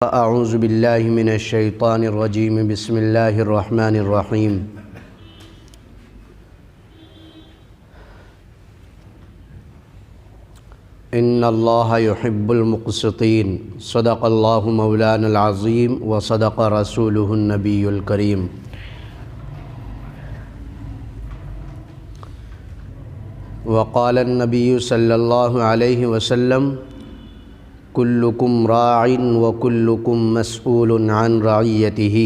اعوذ باللہ من الشیطان الرجیم بسم اللہ الرحمن الرحیم ان اللہ یحب المقسطین صدق اللہ مولانا العظیم وصدق رسولہ النبی الکریم۔ وقال النبی صلی اللہ علیہ وسلم کلکم راع وکلکم مسئول عن رعیتہ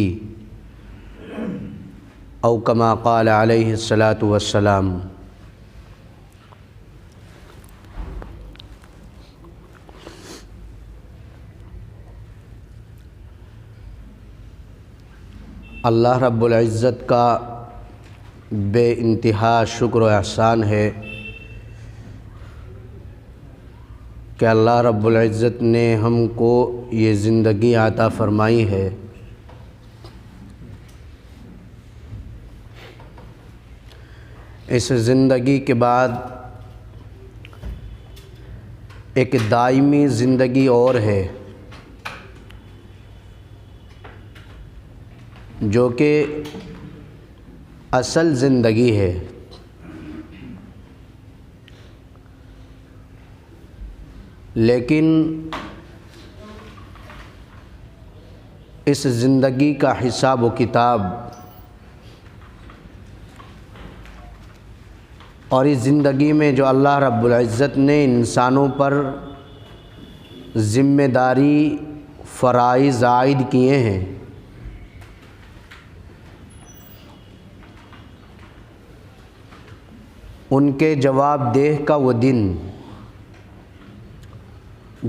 او کما قال علیہ الصلاۃ والسلام۔ اللہ رب العزت کا بے انتہا شکر و احسان ہے کہ اللہ رب العزت نے ہم کو یہ زندگی عطا فرمائی ہے۔ اس زندگی کے بعد ایک دائمی زندگی اور ہے جو کہ اصل زندگی ہے۔ لیکن اس زندگی کا حساب و کتاب اور اس زندگی میں جو اللہ رب العزت نے انسانوں پر ذمہ داری فرائض عائد کیے ہیں، ان کے جواب دہ کا وہ دن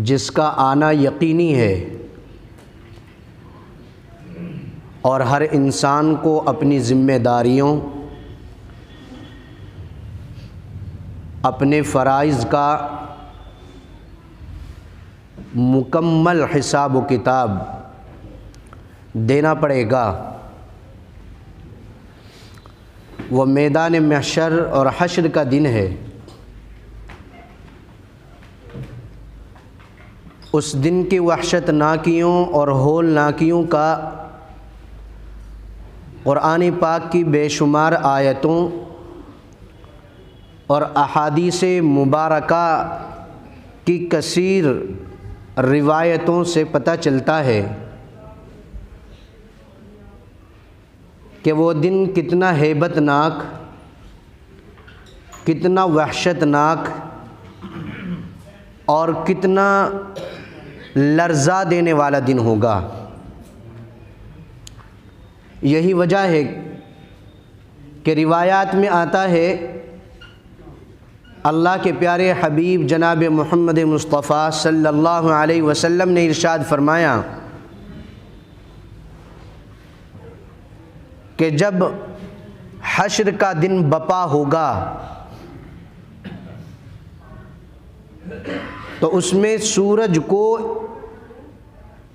جس کا آنا یقینی ہے، اور ہر انسان کو اپنی ذمہ داریوں، اپنے فرائض کا مکمل حساب و کتاب دینا پڑے گا۔ وہ میدان محشر اور حشر کا دن ہے۔ اس دن کی وحشت ناکیوں اور ہول ناکیوں کا قرآن پاک کی بے شمار آیتوں اور احادیث مبارکہ کی کثیر روایتوں سے پتہ چلتا ہے کہ وہ دن کتنا ہیبت ناک، کتنا وحشت ناک اور کتنا لرزا دینے والا دن ہوگا۔ یہی وجہ ہے کہ روایات میں آتا ہے، اللہ کے پیارے حبیب جناب محمد مصطفیٰ صلی اللہ علیہ وسلم نے ارشاد فرمایا کہ جب حشر کا دن بپا ہوگا تو اس میں سورج کو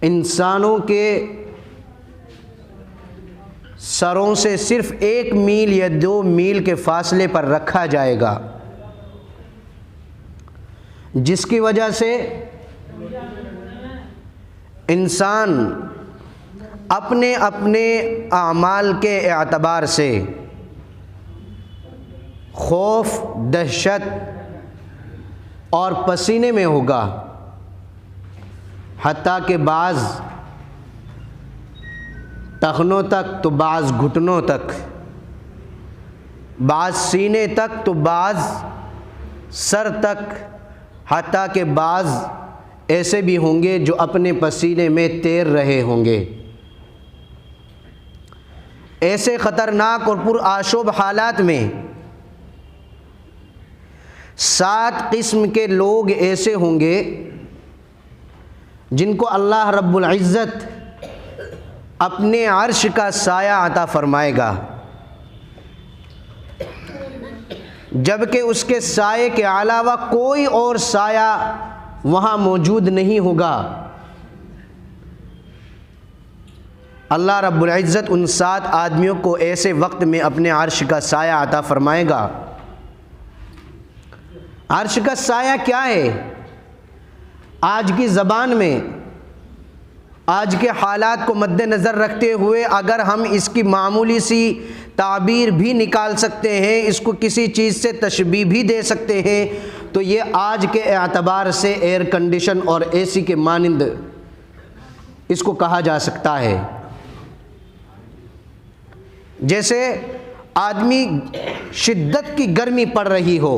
انسانوں کے سروں سے صرف 1 میل یا 2 میل کے فاصلے پر رکھا جائے گا، جس کی وجہ سے انسان اپنے اپنے اعمال کے اعتبار سے خوف، دہشت اور پسینے میں ہوگا، حتیٰ کہ بعض ٹخنوں تک تو بعض گھٹنوں تک، بعض سینے تک تو بعض سر تک، حتیٰ کہ بعض ایسے بھی ہوں گے جو اپنے پسینے میں تیر رہے ہوں گے۔ ایسے خطرناک اور پرآشوب حالات میں 7 قسم کے لوگ ایسے ہوں گے جن کو اللہ رب العزت اپنے عرش کا سایہ عطا فرمائے گا، جبکہ اس کے سائے کے علاوہ کوئی اور سایہ وہاں موجود نہیں ہوگا۔ اللہ رب العزت ان 7 آدمیوں کو ایسے وقت میں اپنے عرش کا سایہ عطا فرمائے گا۔ عرش کا سایہ کیا ہے؟ آج کی زبان میں آج کے حالات کو مد نظر رکھتے ہوئے اگر ہم اس کی معمولی سی تعبیر بھی نکال سکتے ہیں، اس کو کسی چیز سے تشبیہ بھی دے سکتے ہیں، تو یہ آج کے اعتبار سے ایئر کنڈیشن اور اے سی کے مانند اس کو کہا جا سکتا ہے۔ جیسے آدمی شدت کی گرمی پڑ رہی ہو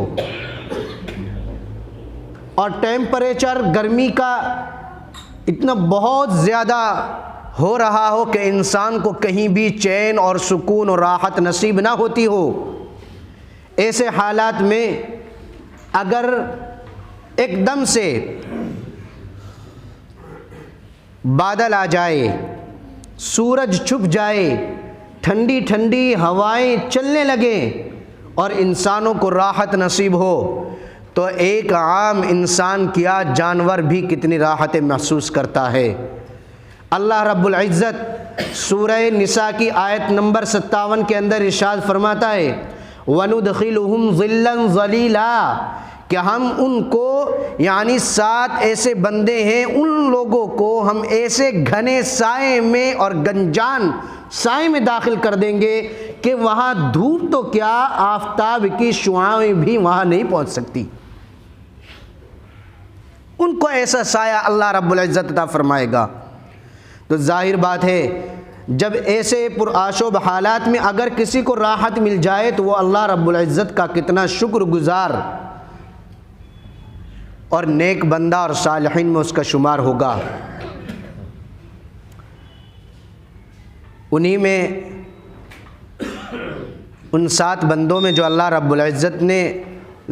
اور ٹیمپریچر گرمی کا اتنا بہت زیادہ ہو رہا ہو کہ انسان کو کہیں بھی چین اور سکون اور راحت نصیب نہ ہوتی ہو، ایسے حالات میں اگر ایک دم سے بادل آ جائے، سورج چھپ جائے، ٹھنڈی ٹھنڈی ہوائیں چلنے لگیں اور انسانوں کو راحت نصیب ہو، تو ایک عام انسان کیا جانور بھی کتنی راحتیں محسوس کرتا ہے۔ اللہ رب العزت سورہ نساء کی آیت نمبر 57 کے اندر ارشاد فرماتا ہے وَنُدْخِلُهُمْ ظِلًّا ظَلِيلًا، کہ ہم ان کو یعنی 7 ایسے بندے ہیں، ان لوگوں کو ہم ایسے گھنے سائے میں اور گنجان سائے میں داخل کر دیں گے کہ وہاں دھوپ تو کیا آفتاب کی شعاعیں بھی وہاں نہیں پہنچ سکتی، ان کو ایسا سایہ اللہ رب العزت عطا فرمائے گا۔ تو ظاہر بات ہے جب ایسے پرآشوب حالات میں اگر کسی کو راحت مل جائے تو وہ اللہ رب العزت کا کتنا شکر گزار اور نیک بندہ اور صالحین میں اس کا شمار ہوگا۔ انہی میں ان 7 بندوں میں جو اللہ رب العزت نے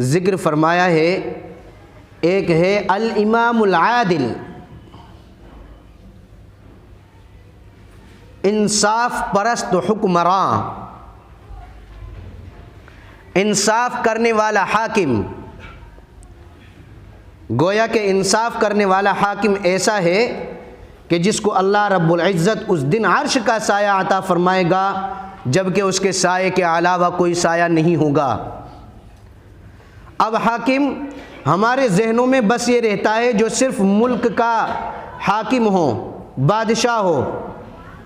ذکر فرمایا ہے، ایک ہے الامام العادل، انصاف پرست حکمراں، انصاف کرنے والا حاکم۔ گویا کہ انصاف کرنے والا حاکم ایسا ہے کہ جس کو اللہ رب العزت اس دن عرش کا سایہ عطا فرمائے گا جبکہ اس کے سائے کے علاوہ کوئی سایہ نہیں ہوگا۔ اب حاکم ہمارے ذہنوں میں بس یہ رہتا ہے جو صرف ملک کا حاکم ہو، بادشاہ ہو،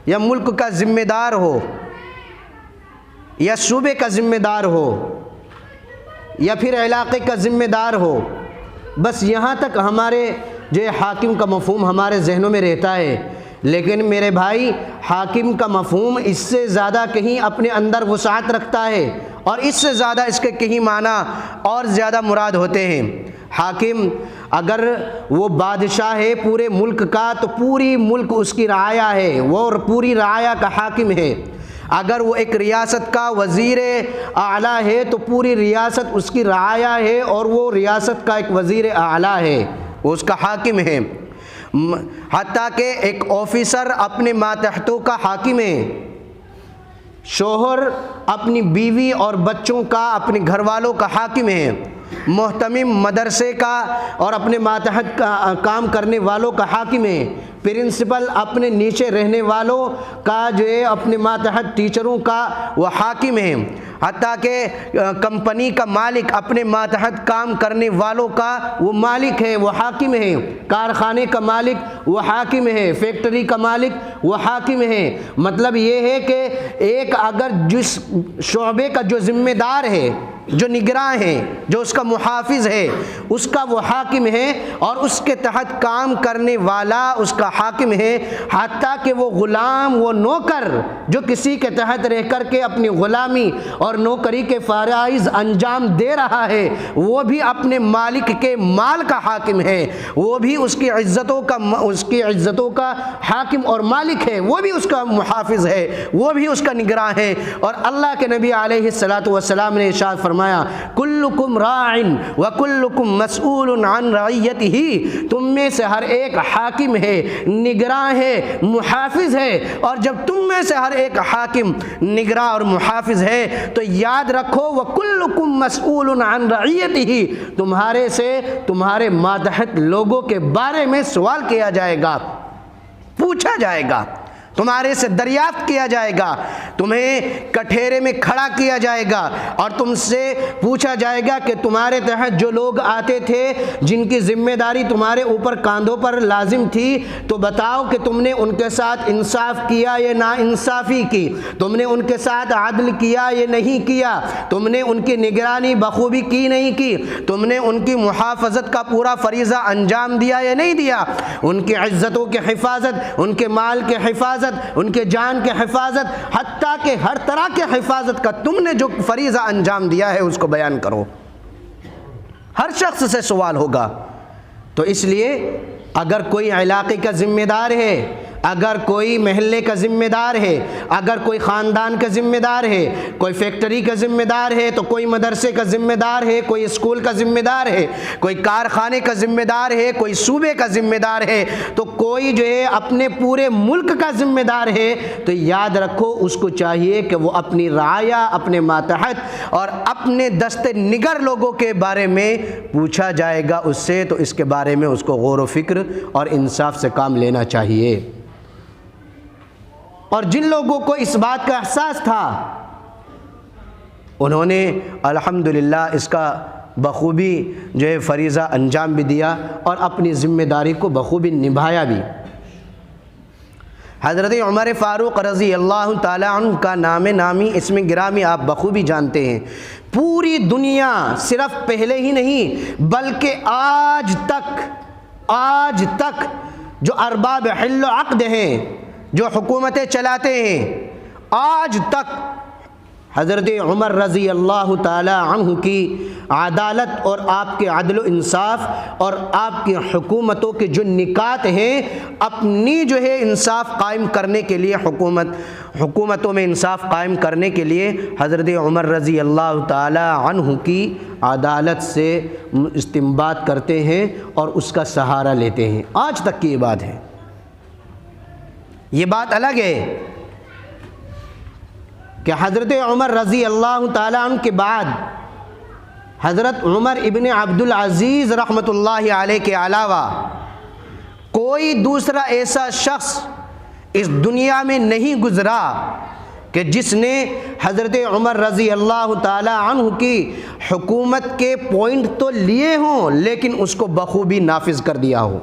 یا ملک کا ذمہ دار ہو، یا صوبے کا ذمہ دار ہو، یا پھر علاقے کا ذمہ دار ہو، بس یہاں تک ہمارے جو حاکم کا مفہوم ہمارے ذہنوں میں رہتا ہے۔ لیکن میرے بھائی، حاکم کا مفہوم اس سے زیادہ کہیں اپنے اندر وسعت رکھتا ہے اور اس سے زیادہ اس کے کہیں معنی اور زیادہ مراد ہوتے ہیں۔ حاکم اگر وہ بادشاہ ہے پورے ملک کا تو پوری ملک اس کی رعایا ہے، وہ پوری رعایا کا حاکم ہے۔ اگر وہ ایک ریاست کا وزیر اعلیٰ ہے تو پوری ریاست اس کی رعایا ہے اور وہ ریاست کا ایک وزیر اعلیٰ ہے، وہ اس کا حاکم ہے۔ حتیٰ کہ ایک آفیسر اپنے ماتحتوں کا حاکم ہے، شوہر اپنی بیوی اور بچوں کا، اپنے گھر والوں کا حاکم ہے، محتمم مدرسے کا اور اپنے ماتحت کا کام کرنے والوں کا حاکم ہے، پرنسپل اپنے نیچے رہنے والوں کا جو ہے اپنے ماتحت ٹیچروں کا وہ حاکم ہے، حتیٰ کہ کمپنی کا مالک اپنے ماتحت کام کرنے والوں کا وہ مالک ہے، وہ حاکم ہے، کارخانے کا مالک وہ حاکم ہے، فیکٹری کا مالک وہ حاکم ہے۔ مطلب یہ ہے کہ ایک اگر جس شعبے کا جو ذمہ دار ہے، جو نگراں ہے، جو اس کا محافظ ہے، اس کا وہ حاکم ہے اور اس کے تحت کام کرنے والا اس کا حاکم ہے، حتیٰ کہ وہ غلام، وہ نوکر جو کسی کے تحت رہ کر کے اپنی غلامی اور نوکری کے فرائض انجام دے رہا ہے، وہ بھی اپنے مالک کے مال کا حاکم ہے، وہ بھی اس کی عزتوں کا حاکم اور مالک ہے، وہ بھی اس کا محافظ ہے، وہ بھی اس کا نگراں ہے۔ اور اللہ کے نبی علیہ الصلاۃ والسلام نے ارشاد فرمایا کلکم راع وکلکم مسئول عن رعیتہ، تم میں سے ہر ایک حاکم ہے، نگراں ہے، محافظ ہے، اور جب تم میں سے ہر ایک حاکم، نگراں اور محافظ ہے تو یاد رکھو وکلکم مسئول عن رعیتہ، تمہارے سے تمہارے ماتحت لوگوں کے بارے میں سوال کیا جائے گا، پوچھا جائے گا۔ تمہارے سے دریافت کیا جائے گا، تمہیں کٹہرے میں کھڑا کیا جائے گا اور تم سے پوچھا جائے گا کہ تمہارے تحت جو لوگ آتے تھے جن کی ذمہ داری تمہارے اوپر کاندھوں پر لازم تھی، تو بتاؤ کہ تم نے ان کے ساتھ انصاف کیا یا نا انصافی کی، تم نے ان کے ساتھ عدل کیا یا نہیں کیا، تم نے ان کی نگرانی بخوبی کی نہیں کی، تم نے ان کی محافظت کا پورا فریضہ انجام دیا یا نہیں دیا، ان کی عزتوں کی حفاظت، ان کے مال کی حفاظت، ان کے جان کی حفاظت، حتیٰ کہ ہر طرح کے حفاظت کا تم نے جو فریضہ انجام دیا ہے اس کو بیان کرو۔ ہر شخص سے سوال ہوگا۔ تو اس لیے اگر کوئی علاقے کا ذمہ دار ہے، اگر کوئی محلے کا ذمہ دار ہے، اگر کوئی خاندان کا ذمہ دار ہے، کوئی فیکٹری کا ذمہ دار ہے، تو کوئی مدرسے کا ذمہ دار ہے، کوئی اسکول کا ذمہ دار ہے، کوئی کارخانے کا ذمہ دار ہے، کوئی صوبے کا ذمہ دار ہے، تو کوئی جو ہے اپنے پورے ملک کا ذمہ دار ہے، تو یاد رکھو اس کو چاہیے کہ وہ اپنی رعایا، اپنے ماتحت اور اپنے دست نگر لوگوں کے بارے میں پوچھا جائے گا اس سے، تو اس کے بارے میں اس کو غور و فکر اور انصاف سے کام لینا چاہیے۔ اور جن لوگوں کو اس بات کا احساس تھا انہوں نے الحمدللہ اس کا بخوبی جو ہے فریضہ انجام بھی دیا اور اپنی ذمہ داری کو بخوبی نبھایا بھی۔ حضرت عمر فاروق رضی اللہ تعالی عنہ کا نام نامی اسم گرامی آپ بخوبی جانتے ہیں۔ پوری دنیا صرف پہلے ہی نہیں بلکہ آج تک جو ارباب حل و عقد ہیں، جو حکومتیں چلاتے ہیں، آج تک حضرت عمر رضی اللہ تعالی عنہ کی عدالت اور آپ کے عدل و انصاف اور آپ کی حکومتوں کے جو نکات ہیں، اپنی جو ہے انصاف قائم کرنے کے لیے حکومتوں میں انصاف قائم کرنے کے لیے حضرت عمر رضی اللہ تعالی عنہ کی عدالت سے استنباط کرتے ہیں اور اس کا سہارا لیتے ہیں۔ آج تک کی یہ بات ہے۔ یہ بات الگ ہے کہ حضرت عمر رضی اللہ تعالیٰ عنہ کے بعد حضرت عمر ابن عبد العزیز رحمۃ اللہ علیہ کے علاوہ کوئی دوسرا ایسا شخص اس دنیا میں نہیں گزرا کہ جس نے حضرت عمر رضی اللہ تعالیٰ عنہ کی حکومت کے پوائنٹ تو لیے ہوں لیکن اس کو بخوبی نافذ کر دیا ہو۔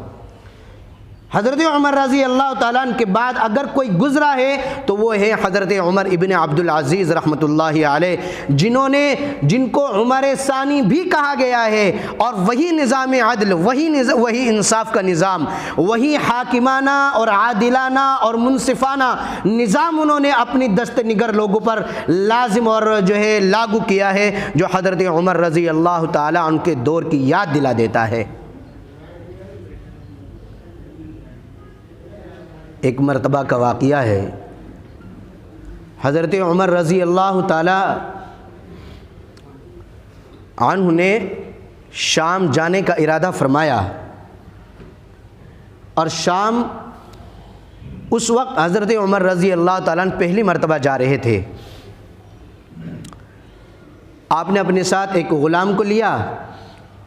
حضرت عمر رضی اللہ تعالیٰ عنہ کے بعد اگر کوئی گزرا ہے تو وہ ہے حضرت عمر ابن عبد العزیز رحمۃ اللہ علیہ، جن کو عمر ثانی بھی کہا گیا ہے، اور وہی نظام عدل، وہی انصاف کا نظام، وہی حاکمانہ اور عادلانہ اور منصفانہ نظام انہوں نے اپنی دست نگر لوگوں پر لازم اور جو ہے لاگو کیا ہے، جو حضرت عمر رضی اللہ تعالیٰ عنہ کے دور کی یاد دلا دیتا ہے۔ ایک مرتبہ کا واقعہ ہے، حضرت عمر رضی اللہ تعالی عنہ نے شام جانے کا ارادہ فرمایا، اور شام اس وقت حضرت عمر رضی اللہ تعالیٰ عنہ پہلی مرتبہ جا رہے تھے۔ آپ نے اپنے ساتھ ایک غلام کو لیا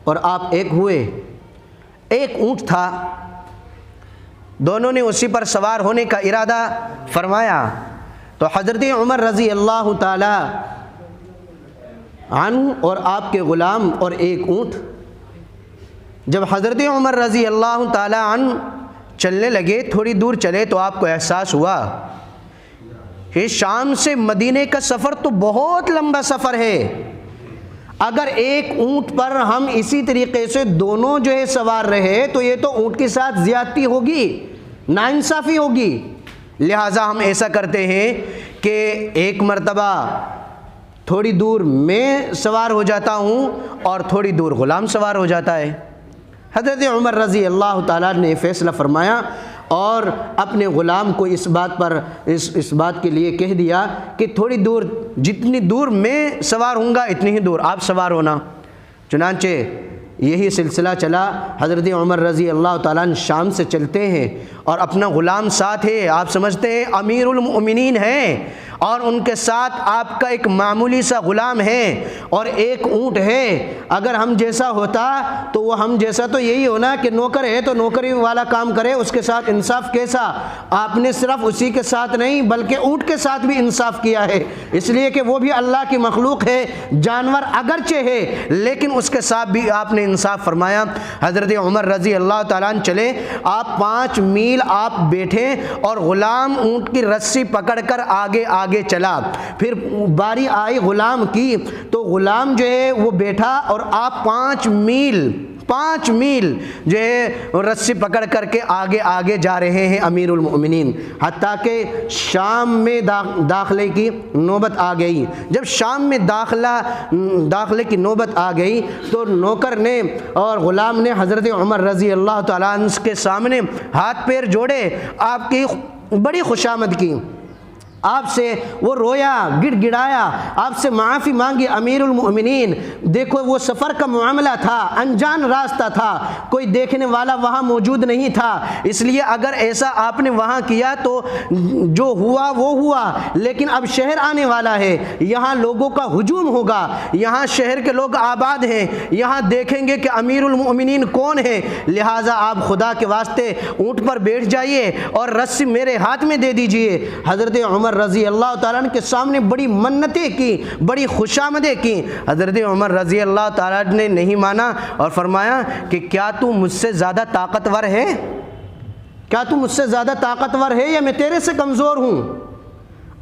اور آپ ایک ہوئے، ایک اونٹ تھا، دونوں نے اسی پر سوار ہونے کا ارادہ فرمایا۔ تو حضرت عمر رضی اللہ تعالی عنہ اور آپ کے غلام اور ایک اونٹ، جب حضرت عمر رضی اللہ تعالی عنہ چلنے لگے، تھوڑی دور چلے تو آپ کو احساس ہوا کہ شام سے مدینے کا سفر تو بہت لمبا سفر ہے، اگر ایک اونٹ پر ہم اسی طریقے سے دونوں جو ہے سوار رہے تو یہ تو اونٹ کے ساتھ زیادتی ہوگی، ناانصافی ہوگی، لہٰذا ہم ایسا کرتے ہیں کہ ایک مرتبہ تھوڑی دور میں سوار ہو جاتا ہوں اور تھوڑی دور غلام سوار ہو جاتا ہے۔ حضرت عمر رضی اللہ تعالیٰ نے فیصلہ فرمایا اور اپنے غلام کو اس بات کے لیے کہہ دیا کہ تھوڑی دور، جتنی دور میں سوار ہوں گا اتنی ہی دور آپ سوار ہونا۔ چنانچہ یہی سلسلہ چلا، حضرت عمر رضی اللہ تعالیٰ عنہ شام سے چلتے ہیں اور اپنا غلام ساتھ ہے، آپ سمجھتے ہیں امیر المؤمنین ہیں، اور ان کے ساتھ آپ کا ایک معمولی سا غلام ہے اور ایک اونٹ ہے، اگر ہم جیسا ہوتا تو وہ ہم جیسا تو یہی ہونا کہ نوکر ہے تو نوکری والا کام کرے، اس کے ساتھ انصاف کیسا؟ آپ نے صرف اسی کے ساتھ نہیں بلکہ اونٹ کے ساتھ بھی انصاف کیا ہے، اس لیے کہ وہ بھی اللہ کی مخلوق ہے، جانور اگرچہ ہے لیکن اس کے ساتھ بھی آپ نے انصاف فرمایا۔ حضرت عمر رضی اللہ تعالیٰ عنہ چلے، آپ 5 میل آپ بیٹھے اور غلام اونٹ کی رسی پکڑ کر آگے آگے چلا۔ پھر باری آئی غلام کی تو غلام جو ہے وہ بیٹھا اور آپ 5 میل جو ہے رسی پکڑ کر کے آگے آگے جا رہے ہیں امیر المؤمنین، حتیٰ کہ شام میں داخلے کی نوبت آ گئی۔ جب شام میں داخلے کی نوبت آ گئی تو نوکر نے اور غلام نے حضرت عمر رضی اللہ تعالیٰ عنہ کے سامنے ہاتھ پیر جوڑے، آپ کی بڑی خوشامد کی، آپ سے وہ رویا گڑ گڑایا، آپ سے معافی مانگی، امیر المؤمنین دیکھو وہ سفر کا معاملہ تھا، انجان راستہ تھا، کوئی دیکھنے والا وہاں موجود نہیں تھا، اس لیے اگر ایسا آپ نے وہاں کیا تو جو ہوا وہ ہوا، لیکن اب شہر آنے والا ہے، یہاں لوگوں کا ہجوم ہوگا، یہاں شہر کے لوگ آباد ہیں، یہاں دیکھیں گے کہ امیر المؤمنین کون ہے، لہٰذا آپ خدا کے واسطے اونٹ پر بیٹھ جائیے اور رسی میرے ہاتھ میں دے دیجئے۔ حضرت عمر رضی اللہ تعالیٰ عنہ کے سامنے بڑی منتیں کی، بڑی خوشامدیں کی، حضرت عمر رضی اللہ تعالیٰ عنہ نے نہیں مانا اور فرمایا کہ کیا تو مجھ سے زیادہ طاقتور ہے؟ کیا تو مجھ سے زیادہ طاقتور ہے یا میں تیرے سے کمزور ہوں؟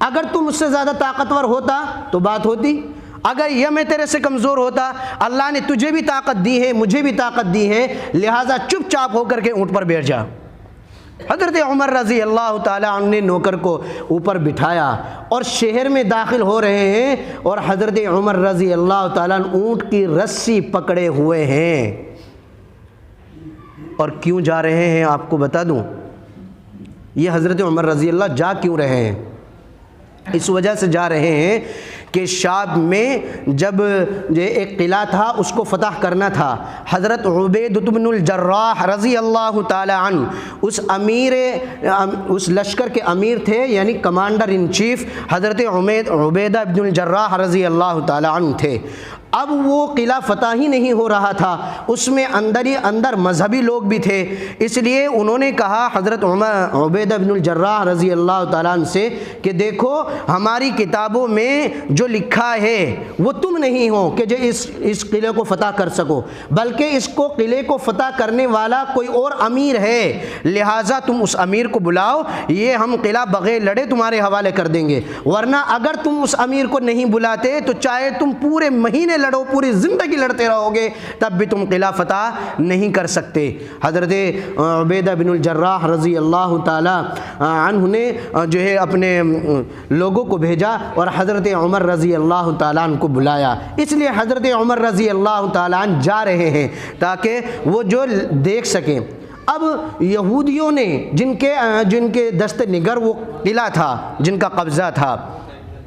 اگر تو مجھ سے زیادہ طاقتور ہوتا تو بات ہوتی، اگر یہ میں تیرے سے کمزور ہوتا، اللہ نے تجھے بھی طاقت دی ہے مجھے بھی طاقت دی ہے، لہٰذا چپ چاپ ہو کر کے اونٹ پر بیٹھ جا۔ حضرت عمر رضی اللہ تعالیٰ عنہ نے نوکر کو اوپر بٹھایا اور شہر میں داخل ہو رہے ہیں اور حضرت عمر رضی اللہ تعالیٰ عنہ اونٹ کی رسی پکڑے ہوئے ہیں۔ اور کیوں جا رہے ہیں آپ کو بتا دوں، یہ حضرت عمر رضی اللہ جا کیوں رہے ہیں؟ اس وجہ سے جا رہے ہیں کہ شام میں جب ایک قلعہ تھا اس کو فتح کرنا تھا، حضرت عبیدۃ بن الجراح رضی اللہ تعالی عنہ اس لشکر کے امیر تھے، یعنی کمانڈر ان چیف حضرت عبیدہ بن الجراح رضی اللہ تعالی عنہ تھے۔ اب وہ قلعہ فتح ہی نہیں ہو رہا تھا، اس میں اندر ہی اندر مذہبی لوگ بھی تھے، اس لیے انہوں نے کہا حضرت عبیدہ بن الجراح رضی اللہ تعالیٰ عنہ سے کہ دیکھو ہماری کتابوں میں جو لکھا ہے وہ تم نہیں ہو کہ جو اس قلعے کو فتح کر سکو، بلکہ اس کو قلعے کو فتح کرنے والا کوئی اور امیر ہے، لہٰذا تم اس امیر کو بلاؤ، یہ ہم قلعہ بغیر لڑے تمہارے حوالے کر دیں گے، ورنہ اگر تم اس امیر کو نہیں بلاتے تو چاہے تم پورے مہینے لڑو، پوری زندگی لڑتے رہو گے، تب بھی تم قلعہ فتح نہیں کر سکتے۔ حضرت عبیدہ بن الجراح رضی اللہ تعالی عنہ نے جو ہے اپنے لوگوں کو بھیجا اور حضرت عمر رضی اللہ تعالیٰ عنہ کو بلایا، اس لیے حضرت عمر رضی اللہ تعالیٰ عنہ جا رہے ہیں تاکہ وہ جو دیکھ سکیں۔ اب یہودیوں نے جن کے دست نگر وہ قلعہ تھا، جن کا قبضہ تھا،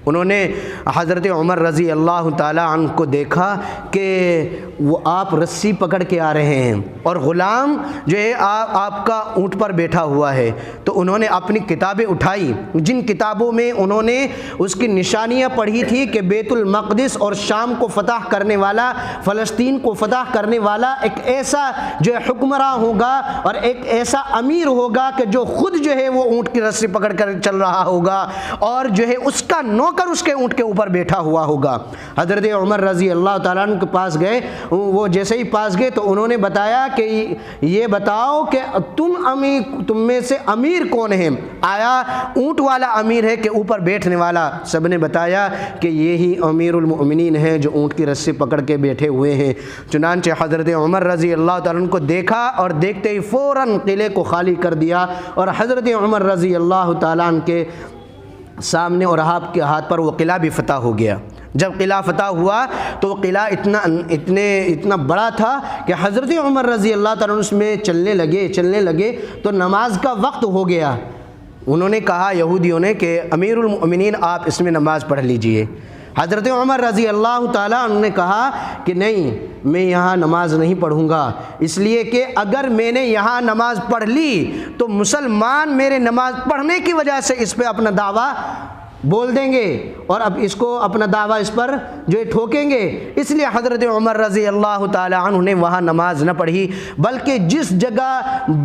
انہوں نے حضرت عمر رضی اللہ تعالیٰ عنہ کو دیکھا کہ وہ آپ رسی پکڑ کے آ رہے ہیں اور غلام جو ہے آپ کا اونٹ پر بیٹھا ہوا ہے، تو انہوں نے اپنی کتابیں اٹھائی، جن کتابوں میں انہوں نے اس کی نشانیاں پڑھی تھی کہ بیت المقدس اور شام کو فتح کرنے والا، فلسطین کو فتح کرنے والا ایک ایسا جو ہے حکمراں ہوگا اور ایک ایسا امیر ہوگا کہ جو خود جو ہے وہ اونٹ کی رسی پکڑ کر چل رہا ہوگا اور جو ہے اس کا نوکر اس کے اونٹ کے اوپر بیٹھا ہوا ہوگا۔ حضرت عمر رضی اللہ تعالیٰ عنہ کے پاس گئے، وہ جیسے ہی پاس گئے تو انہوں نے بتایا کہ یہ بتاؤ کہ تم میں سے امیر کون ہے؟ آیا اونٹ والا امیر ہے کہ اوپر بیٹھنے والا؟ سب نے بتایا کہ یہی امیر المؤمنین ہیں جو اونٹ کی رسی پکڑ کے بیٹھے ہوئے ہیں۔ چنانچہ حضرت عمر رضی اللہ تعالیٰ عنہ کو دیکھا اور دیکھتے ہی فوراً قلعے کو خالی کر دیا اور حضرت عمر رضی اللہ تعالیٰ عنہ کے سامنے اور آپ کے ہاتھ پر وہ قلعہ بھی فتح ہو گیا۔ جب قلعہ فتح ہوا تو وہ قلعہ اتنا بڑا تھا کہ حضرت عمر رضی اللہ تعالیٰ عنہ اس میں چلنے لگے تو نماز کا وقت ہو گیا۔ انہوں نے کہا یہودیوں نے کہ امیر المؤمنین آپ اس میں نماز پڑھ لیجئے۔ حضرت عمر رضی اللہ تعالیٰ عنہ نے کہا کہ نہیں، میں یہاں نماز نہیں پڑھوں گا، اس لیے کہ اگر میں نے یہاں نماز پڑھ لی تو مسلمان میرے نماز پڑھنے کی وجہ سے اس پہ اپنا دعویٰ بول دیں گے اور اب اس کو اپنا دعویٰ اس پر جو ہے ٹھوکیں گے۔ اس لیے حضرت عمر رضی اللہ تعالی عنہ نے وہاں نماز نہ پڑھی، بلکہ جس جگہ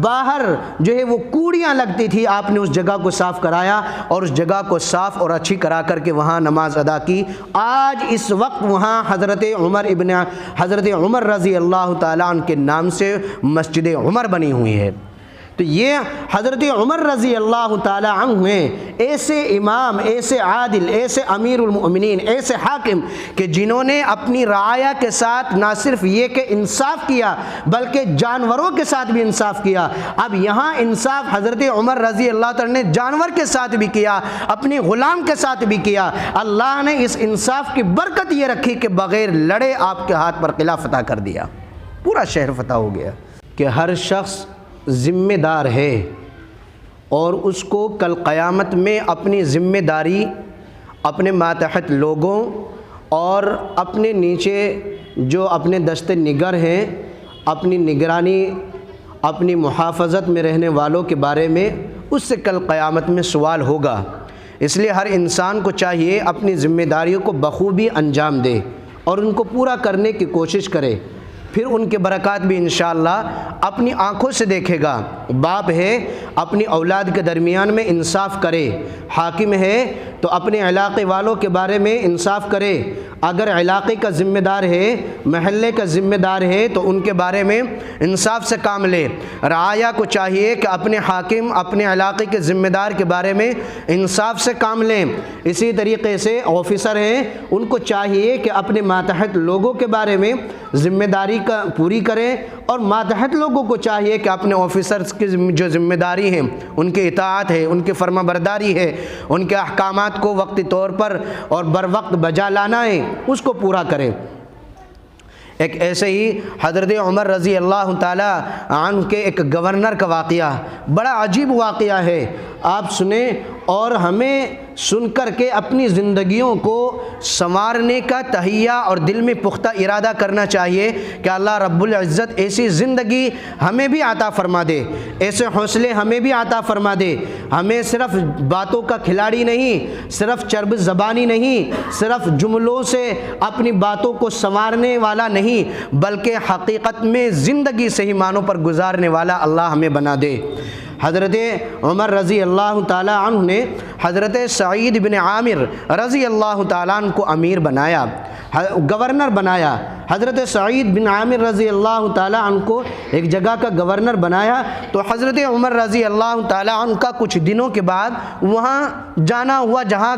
باہر جو ہے وہ کوڑیاں لگتی تھی آپ نے اس جگہ کو صاف کرایا اور اس جگہ کو صاف اور اچھی کرا کر کے وہاں نماز ادا کی۔ آج اس وقت وہاں حضرت عمر رضی اللہ تعالی عنہ کے نام سے مسجد عمر بنی ہوئی ہے۔ تو یہ حضرت عمر رضی اللہ تعالی عنہ ہیں، ایسے امام، ایسے عادل، ایسے امیر المؤمنین، ایسے حاکم کہ جنہوں نے اپنی رعایا کے ساتھ نہ صرف یہ کہ انصاف کیا بلکہ جانوروں کے ساتھ بھی انصاف کیا۔ اب یہاں انصاف حضرت عمر رضی اللہ تعالی نے جانور کے ساتھ بھی کیا، اپنے غلام کے ساتھ بھی کیا۔ اللہ نے اس انصاف کی برکت یہ رکھی کہ بغیر لڑے آپ کے ہاتھ پر قلعہ فتح کر دیا، پورا شہر فتح ہو گیا۔ کہ ہر شخص ذمہ دار ہے اور اس کو کل قیامت میں اپنی ذمہ داری اپنے ماتحت لوگوں اور اپنے نیچے جو اپنے دست نگر ہیں، اپنی نگرانی، اپنی محافظت میں رہنے والوں کے بارے میں اس سے کل قیامت میں سوال ہوگا۔ اس لیے ہر انسان کو چاہیے اپنی ذمہ داریوں کو بخوبی انجام دے اور ان کو پورا کرنے کی کوشش کرے، پھر ان کے برکات بھی انشاءاللہ اپنی آنکھوں سے دیکھے گا۔ باپ ہے اپنی اولاد کے درمیان میں انصاف کرے، حاکم ہے تو اپنے علاقے والوں کے بارے میں انصاف کرے، اگر علاقے کا ذمہ دار ہے، محلے کا ذمہ دار ہے تو ان کے بارے میں انصاف سے کام لے۔ رعایا کو چاہیے کہ اپنے حاکم، اپنے علاقے کے ذمہ دار کے بارے میں انصاف سے کام لیں۔ اسی طریقے سے آفیسر ہیں، ان کو چاہیے کہ اپنے ماتحت لوگوں کے بارے میں ذمہ داری کا پوری کریں، اور ماتحت لوگوں کو چاہیے کہ اپنے آفیسرز کی جو ذمہ داری ہیں، ان کی اطاعت ہے، ان کی فرما برداری ہے، ان کے احکامات کو وقتی طور پر اور بر وقت بجا لانا ہے، اس کو پورا کریں۔ ایک ایسے ہی حضرت عمر رضی اللہ تعالی عنہ کے ایک گورنر کا واقعہ، بڑا عجیب واقعہ ہے، آپ سنیں اور ہمیں سن کر کے اپنی زندگیوں کو سنوارنے کا تہیہ اور دل میں پختہ ارادہ کرنا چاہیے کہ اللہ رب العزت ایسی زندگی ہمیں بھی عطا فرما دے، ایسے حوصلے ہمیں بھی عطا فرما دے، ہمیں صرف باتوں کا کھلاڑی نہیں، صرف چرب زبانی نہیں، صرف جملوں سے اپنی باتوں کو سنوارنے والا نہیں، بلکہ حقیقت میں زندگی صحیح معنوں پر گزارنے والا اللہ ہمیں بنا دے۔ حضرت عمر رضی اللہ تعالی عنہ نے حضرت سعید بن عامر رضی اللہ تعالیٰ عنہ کو امیر بنایا، گورنر بنایا۔ حضرت سعید بن عامر رضی اللہ تعالیٰ عنہ کو ایک جگہ کا گورنر بنایا تو حضرت عمر رضی اللہ تعالیٰ عنہ کا کچھ دنوں کے بعد وہاں جانا ہوا جہاں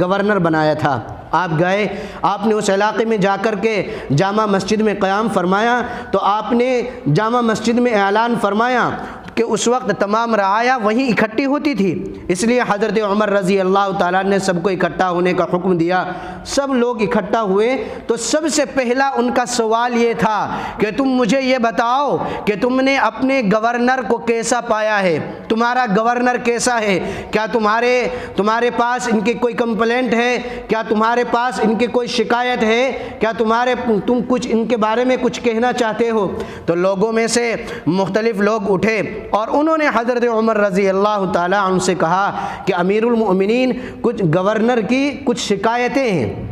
گورنر بنایا تھا۔ آپ گئے، آپ نے اس علاقے میں جا کر کے جامع مسجد میں قیام فرمایا تو آپ نے جامع مسجد میں اعلان فرمایا کہ اس وقت تمام رعایا وہیں اکٹھی ہوتی تھی، اس لیے حضرت عمر رضی اللہ تعالیٰ نے سب کو اکٹھا ہونے کا حکم دیا۔ سب لوگ اکٹھا ہوئے تو سب سے پہلا ان کا سوال یہ تھا کہ تم مجھے یہ بتاؤ کہ تم نے اپنے گورنر کو کیسا پایا ہے، تمہارا گورنر کیسا ہے، کیا تمہارے پاس ان کی کوئی کمپلینٹ ہے، کیا تمہارے پاس ان کی کوئی شکایت ہے، کیا تم کچھ ان کے بارے میں کچھ کہنا چاہتے ہو؟ تو لوگوں میں سے مختلف لوگ اٹھے اور انہوں نے حضرت عمر رضی اللہ تعالیٰ عنہ سے کہا کہ امیر المؤمنین، کچھ گورنر کی کچھ شکایتیں ہیں۔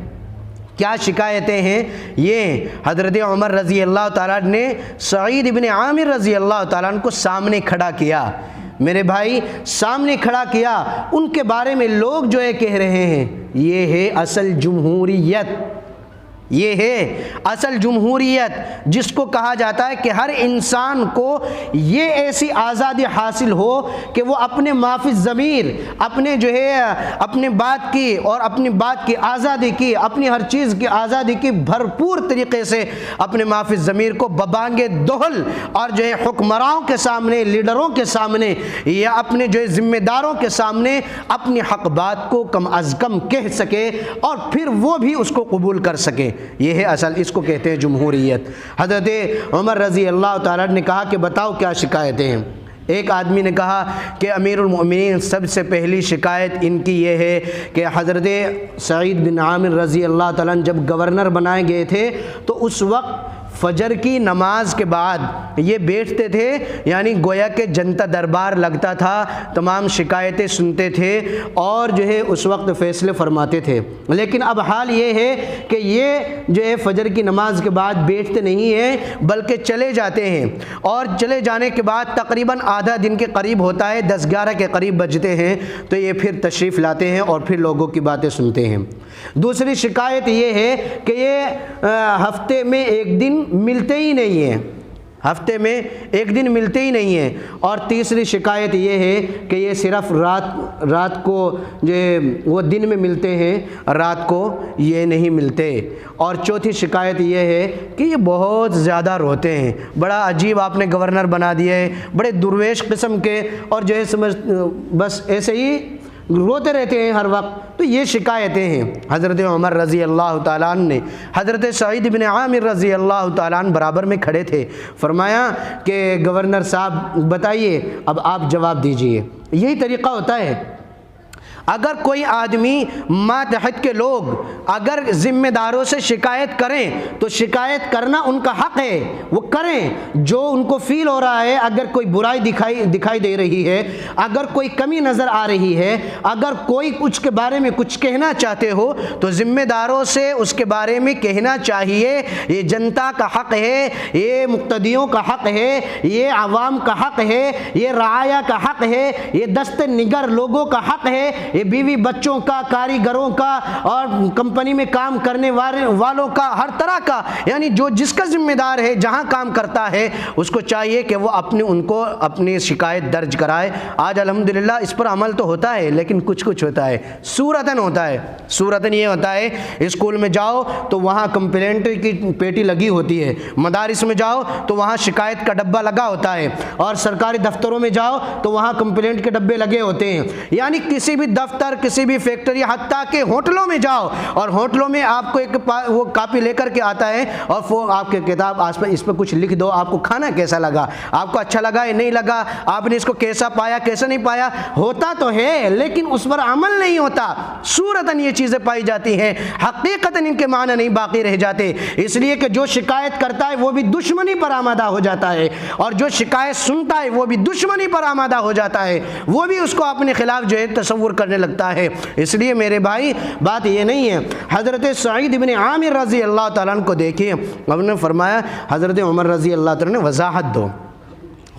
کیا شکایتیں ہیں؟ یہ حضرت عمر رضی اللہ تعالیٰ نے سعید بن عامر رضی اللہ تعالیٰ عنہ کو سامنے کھڑا کیا، میرے بھائی سامنے کھڑا کیا، ان کے بارے میں لوگ جو ہے کہہ رہے ہیں یہ ہے اصل جمہوریت، یہ ہے اصل جمہوریت، جس کو کہا جاتا ہے کہ ہر انسان کو یہ ایسی آزادی حاصل ہو کہ وہ اپنے معافی ضمیر، اپنے جو ہے اپنے بات کی اور اپنی بات کی آزادی کی، اپنی ہر چیز کی آزادی کی بھرپور طریقے سے اپنے معافی ضمیر کو ببانگ دہل اور جو ہے حکمرانوں کے سامنے، لیڈروں کے سامنے یا اپنے جو ہے ذمہ داروں کے سامنے اپنی حق بات کو کم از کم کہہ سکے اور پھر وہ بھی اس کو قبول کر سکے، یہ ہے اصل، اس کو کہتے ہیں جمہوریت۔ حضرت عمر رضی اللہ تعالیٰ نے کہا کہ بتاؤ کیا شکایتیں ہیں؟ ایک آدمی نے کہا کہ امیر المؤمنین سب سے پہلی شکایت ان کی یہ ہے کہ حضرت سعید بن عامر رضی اللہ تعالیٰ جب گورنر بنائے گئے تھے تو اس وقت فجر کی نماز کے بعد یہ بیٹھتے تھے، یعنی گویا کہ جنتا دربار لگتا تھا، تمام شکایتیں سنتے تھے اور جو ہے اس وقت فیصلے فرماتے تھے۔ لیکن اب حال یہ ہے کہ یہ جو ہے فجر کی نماز کے بعد بیٹھتے نہیں ہیں بلکہ چلے جاتے ہیں، اور چلے جانے کے بعد تقریباً آدھا دن کے قریب ہوتا ہے، 10-11 کے قریب بجتے ہیں تو یہ پھر تشریف لاتے ہیں اور پھر لوگوں کی باتیں سنتے ہیں۔ دوسری شکایت یہ ہے کہ یہ ہفتے میں ایک دن ملتے ہی نہیں ہیں، ہفتے میں ایک دن ملتے ہی نہیں ہیں۔ اور تیسری شکایت یہ ہے کہ یہ صرف رات کو جو وہ دن میں ملتے ہیں، رات کو یہ نہیں ملتے۔ اور چوتھی شکایت یہ ہے کہ یہ بہت زیادہ روتے ہیں۔ بڑا عجیب آپ نے گورنر بنا دیا ہے، بڑے درویش قسم کے، اور جو ہے بس ایسے ہی روتے رہتے ہیں ہر وقت۔ تو یہ شکایتیں ہیں۔ حضرت عمر رضی اللہ تعالیٰ عنہ نے حضرت سعید بن عامر رضی اللہ تعالیٰ عنہ برابر میں کھڑے تھے، فرمایا کہ گورنر صاحب بتائیے، اب آپ جواب دیجئے۔ یہی طریقہ ہوتا ہے، اگر کوئی آدمی ماتحت کے لوگ اگر ذمہ داروں سے شکایت کریں تو شکایت کرنا ان کا حق ہے، وہ کریں جو ان کو فیل ہو رہا ہے۔ اگر کوئی برائی دکھائی دے رہی ہے، اگر کوئی کمی نظر آ رہی ہے، اگر کوئی کچھ کے بارے میں کچھ کہنا چاہتے ہو تو ذمہ داروں سے اس کے بارے میں کہنا چاہیے۔ یہ جنتا کا حق ہے، یہ مقتدیوں کا حق ہے، یہ عوام کا حق ہے، یہ رعایا کا حق ہے، یہ دست نگر لوگوں کا حق ہے، یہ بیوی بچوں کا، کاریگروں کا اور کمپنی میں کام کرنے والوں کا، ہر طرح کا، یعنی جو جس کا ذمہ دار ہے جہاں کام کرتا ہے اس کو چاہیے کہ وہ ان کو اپنی شکایت درج کرائے۔ آج الحمدللہ اس پر عمل تو ہوتا ہے، لیکن کچھ ہوتا ہے، صورتاً ہوتا ہے۔ صورتاً یہ ہوتا ہے، اسکول میں جاؤ تو وہاں کمپلینٹ کی پیٹی لگی ہوتی ہے، مدارس میں جاؤ تو وہاں شکایت کا ڈبہ لگا ہوتا ہے، اور سرکاری دفتروں میں جاؤ تو وہاں کمپلینٹ کے ڈبے لگے ہوتے ہیں۔ یعنی کسی بھی دفتر، کسی بھی فیکٹری، حتیٰ کہ ہوٹلوں میں جاؤ اور ہوٹلوں میں آپ کو ایک وہ کاپی لے کر کے آتا ہے اور وہ آپ کے کتاب اس پہ کچھ لکھ دو، آپ کو کھانا کیسا لگا، آپ کو اچھا لگا یا نہیں لگا، آپ نے اس کو کیسا پایا کیسا نہیں پایا، ہوتا تو ہے لیکن اس پر عمل نہیں ہوتا۔ صورتاً یہ چیزیں پائی جاتی ہیں، حقیقتاً ان کے معنی نہیں باقی رہ جاتے، اس لیے کہ جو شکایت کرتا ہے وہ بھی دشمنی پر آمادہ ہو جاتا ہے، اور جو شکایت سنتا ہے وہ بھی دشمنی پر آمادہ ہو جاتا ہے، وہ بھی اس کو اپنے خلاف جو ہے تصور کرنے لگتا ہے۔ اس لیے میرے بھائی بات یہ نہیں ہے۔ حضرت سعید بن عامر رضی اللہ تعالیٰ عنہ کو دیکھیں، انہوں نے فرمایا، حضرت عمر رضی اللہ تعالیٰ نے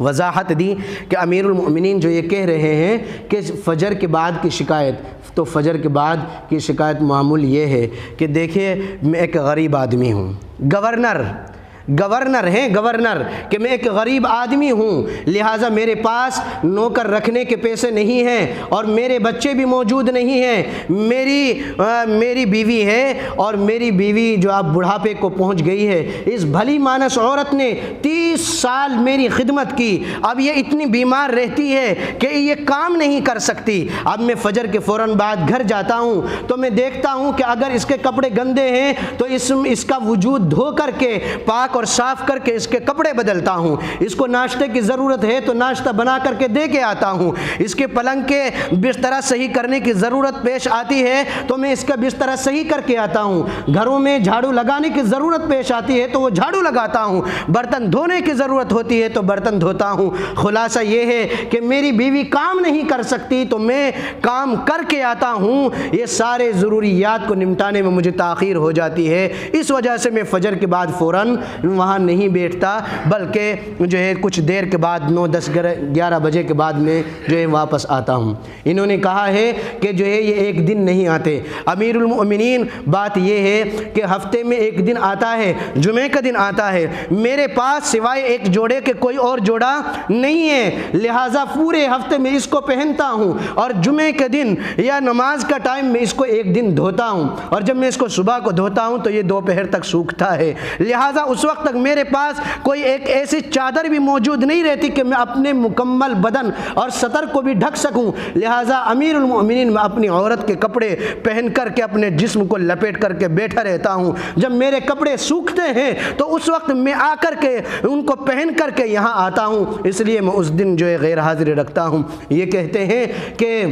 وضاحت دی کہ امیر المؤمنین جو یہ کہہ رہے ہیں کہ فجر کے بعد کی شکایت، تو فجر کے بعد کی شکایت معمول یہ ہے کہ دیکھیے میں ایک غریب آدمی ہوں، گورنر ہیں، گورنر کہ میں ایک غریب آدمی ہوں، لہٰذا میرے پاس نوکر رکھنے کے پیسے نہیں ہیں اور میرے بچے بھی موجود نہیں ہیں، میری بیوی ہے اور میری بیوی جو اب بڑھاپے کو پہنچ گئی ہے۔ اس بھلی مانس عورت نے 30 سال میری خدمت کی، اب یہ اتنی بیمار رہتی ہے کہ یہ کام نہیں کر سکتی۔ اب میں فجر کے فوراً بعد گھر جاتا ہوں تو میں دیکھتا ہوں کہ اگر اس کے کپڑے گندے ہیں تو اس کا وجود دھو کر کے پاک اور صاف کر کے اس کے کپڑے بدلتا ہوں، اس کو ناشتے کی ضرورت ہے تو ناشتہ بنا کر کے دے کے آتا ہوں، اس کے پلنگ کے بستر صحیح کرنے کی ضرورت پیش آتی ہے تو میں اس کا بستر صحیح کر کے آتا ہوں، گھروں میں جھاڑو لگانے کی ضرورت پیش آتی ہے تو وہ جھاڑو لگاتا ہوں، برتن دھونے کی ضرورت ہوتی ہے تو برتن دھوتا ہوں۔ خلاصہ یہ ہے کہ میری بیوی کام نہیں کر سکتی تو میں کام کر کے آتا ہوں، یہ سارے ضروریات کو نمٹانے میں مجھے تاخیر ہو جاتی ہے، اس وجہ سے میں فجر کے بعد فوراً وہاں نہیں بیٹھتا، بلکہ جو ہے کچھ دیر کے بعد 9, 10, 11 بجے کے بعد میں جو ہے واپس آتا ہوں۔ انہوں نے کہا ہے کہ جو ہے یہ ایک دن نہیں آتے۔ امیر المؤمنین بات یہ ہے کہ ہفتے میں ایک دن آتا ہے، جمعے کا دن آتا ہے، میرے پاس سوائے ایک جوڑے کے کوئی اور جوڑا نہیں ہے، لہٰذا پورے ہفتے میں اس کو پہنتا ہوں اور جمعے کے دن یا نماز کا ٹائم میں اس کو ایک دن دھوتا ہوں، اور جب میں اس کو صبح کو دھوتا ہوں تو یہ دوپہر تک سوکھتا ہے، لہٰذا اس وقت تک میرے پاس کوئی ایک ایسی چادر بھی موجود نہیں رہتی کہ میں اپنے مکمل بدن اور سطر کو بھی ڈھک سکوں، لہٰذا امیر المؤمنین میں اپنی عورت کے کپڑے پہن کر کے اپنے جسم کو لپیٹ کر کے بیٹھا رہتا ہوں، جب میرے کپڑے سوکھتے ہیں تو اس وقت میں آ کر کے ان کو پہن کر کے یہاں آتا ہوں، اس لیے میں اس دن جو ہے غیر حاضری رکھتا ہوں۔ یہ کہتے ہیں کہ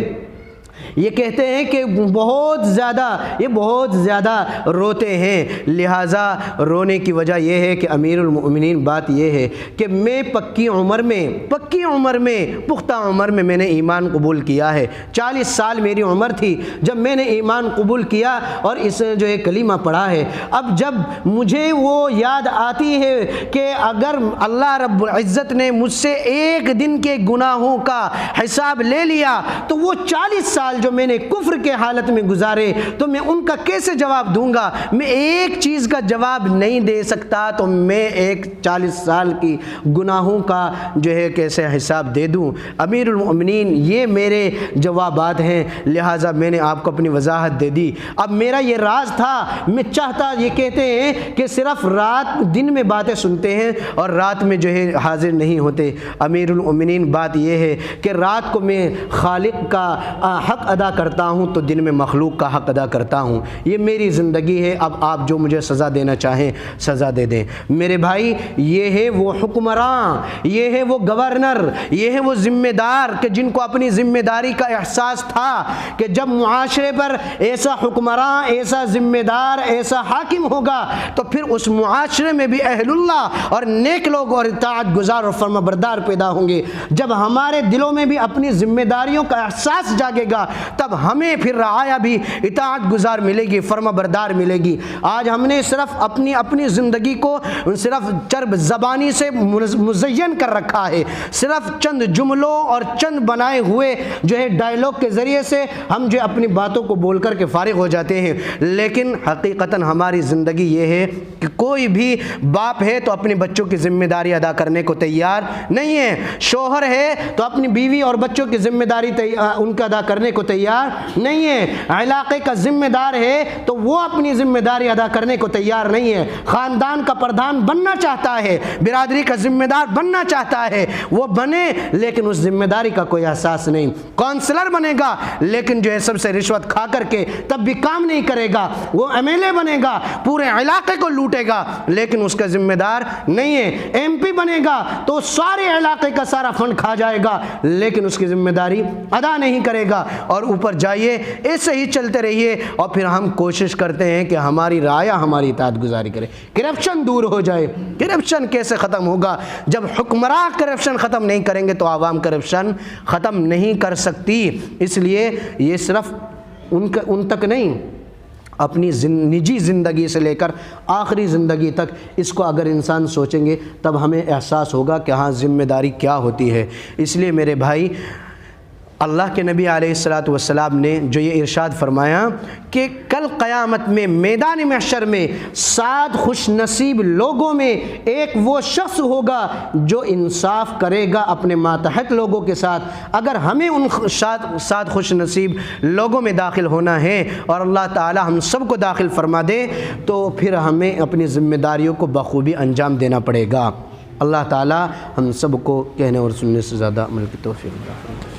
یہ کہتے ہیں کہ یہ بہت زیادہ روتے ہیں، لہٰذا رونے کی وجہ یہ ہے کہ امیر المؤمنین بات یہ ہے کہ میں پکی عمر میں پختہ عمر میں نے ایمان قبول کیا ہے۔ 40 سال میری عمر تھی جب میں نے ایمان قبول کیا اور اس جو ہے کلمہ پڑھا ہے۔ اب جب مجھے وہ یاد آتی ہے کہ اگر اللہ رب العزت نے مجھ سے ایک دن کے گناہوں کا حساب لے لیا تو وہ 40 سال جو میں نے کفر کے حالت میں گزارے تو میں ان کا کیسے جواب دوں گا؟ میں ایک چیز کا جواب نہیں دے سکتا تو میں ایک 40 سال کی گناہوں کا جو ہے کیسے حساب دے دوں؟ امیر المؤمنین یہ میرے جوابات ہیں، لہٰذا میں نے آپ کو اپنی وضاحت دے دی۔ اب میرا یہ راز تھا، میں چاہتا، یہ کہتے ہیں کہ صرف دن میں باتیں سنتے ہیں اور رات میں جو ہے حاضر نہیں ہوتے۔ امیر المؤمنین بات یہ ہے کہ رات کو میں خالق کا حق ادا کرتا ہوں تو دن میں مخلوق کا حق ادا کرتا ہوں، یہ میری زندگی ہے۔ اب آپ جو مجھے سزا دینا چاہیں سزا دے دیں۔ میرے بھائی، یہ ہے وہ حکمراں، یہ ہے وہ گورنر، یہ ہے وہ ذمہ دار کہ جن کو اپنی ذمہ داری کا احساس تھا کہ جب معاشرے پر ایسا حکمراں، ایسا ذمہ دار، ایسا حاکم ہوگا تو پھر اس معاشرے میں بھی اہل اللہ اور نیک لوگ اور اطاعت گزار اور فرما بردار پیدا ہوں گے۔ جب ہمارے دلوں میں بھی اپنی ذمہ داریوں کا احساس جاگے گا تب ہمیں پھر رعایا بھی اطاعت گزار ملے گی، فرما بردار ملے گی۔ آج ہم نے صرف اپنی زندگی کو صرف چرب زبانی سے مزین کر رکھا ہے، صرف چند جملوں اور چند بنائے ہوئے جو ہے ڈائلاگ کے ذریعے سے ہم جو اپنی باتوں کو بول کر کے فارغ ہو جاتے ہیں، لیکن حقیقتاً ہماری زندگی یہ ہے کہ کوئی بھی باپ ہے تو اپنے بچوں کی ذمہ داری ادا کرنے کو تیار نہیں ہے، شوہر ہے تو اپنی بیوی اور بچوں کی ذمہ داری ان کا ادا کرنے کو تیار نہیں ہے، علاقے کا ذمہ دار ہے تو وہ اپنی ذمہ داری ادا کرنے کو تیار نہیں ہے، خاندان کا پردھان بننا چاہتا ہے، برادری کا ذمہ دار بننا چاہتا ہے، وہ بنے لیکن اس ذمہ داری کا کوئی احساس نہیں، کونسلر بنے گا لیکن جو ہے سب سے رشوت کھا کر کے تب بھی کام نہیں کرے گا، وہ ایم ایل اے بنے گا پورے علاقے کو لوٹے گا لیکن اس کا ذمہ دار نہیں ہے، ایم پی بنے گا تو سارے علاقے کا سارا فنڈ کھا جائے گا لیکن اس کی ذمہ داری ادا نہیں کرے گا، اور اوپر جائیے ایسے ہی چلتے رہیے اور پھر ہم کوشش کرتے ہیں کہ ہماری رعایا ہماری اطاعت گزاری کرے، کرپشن دور ہو جائے۔ کرپشن کیسے ختم ہوگا؟ جب حکمراں کرپشن ختم نہیں کریں گے تو عوام کرپشن ختم نہیں کر سکتی۔ اس لیے یہ صرف ان تک نہیں، اپنی نجی زندگی سے لے کر آخری زندگی تک اس کو اگر انسان سوچیں گے تب ہمیں احساس ہوگا کہ ہاں ذمہ داری کیا ہوتی ہے۔ اس لیے میرے بھائی، اللہ کے نبی علیہ الصلاۃ والسلام نے جو یہ ارشاد فرمایا کہ کل قیامت میں میدان محشر میں 7 خوش نصیب لوگوں میں ایک وہ شخص ہوگا جو انصاف کرے گا اپنے ماتحت لوگوں کے ساتھ۔ اگر ہمیں ان 7 خوش نصیب لوگوں میں داخل ہونا ہے اور اللہ تعالی ہم سب کو داخل فرما دے تو پھر ہمیں اپنی ذمہ داریوں کو بخوبی انجام دینا پڑے گا۔ اللہ تعالی ہم سب کو کہنے اور سننے سے زیادہ عمل کی توفیق عطا فرمائے۔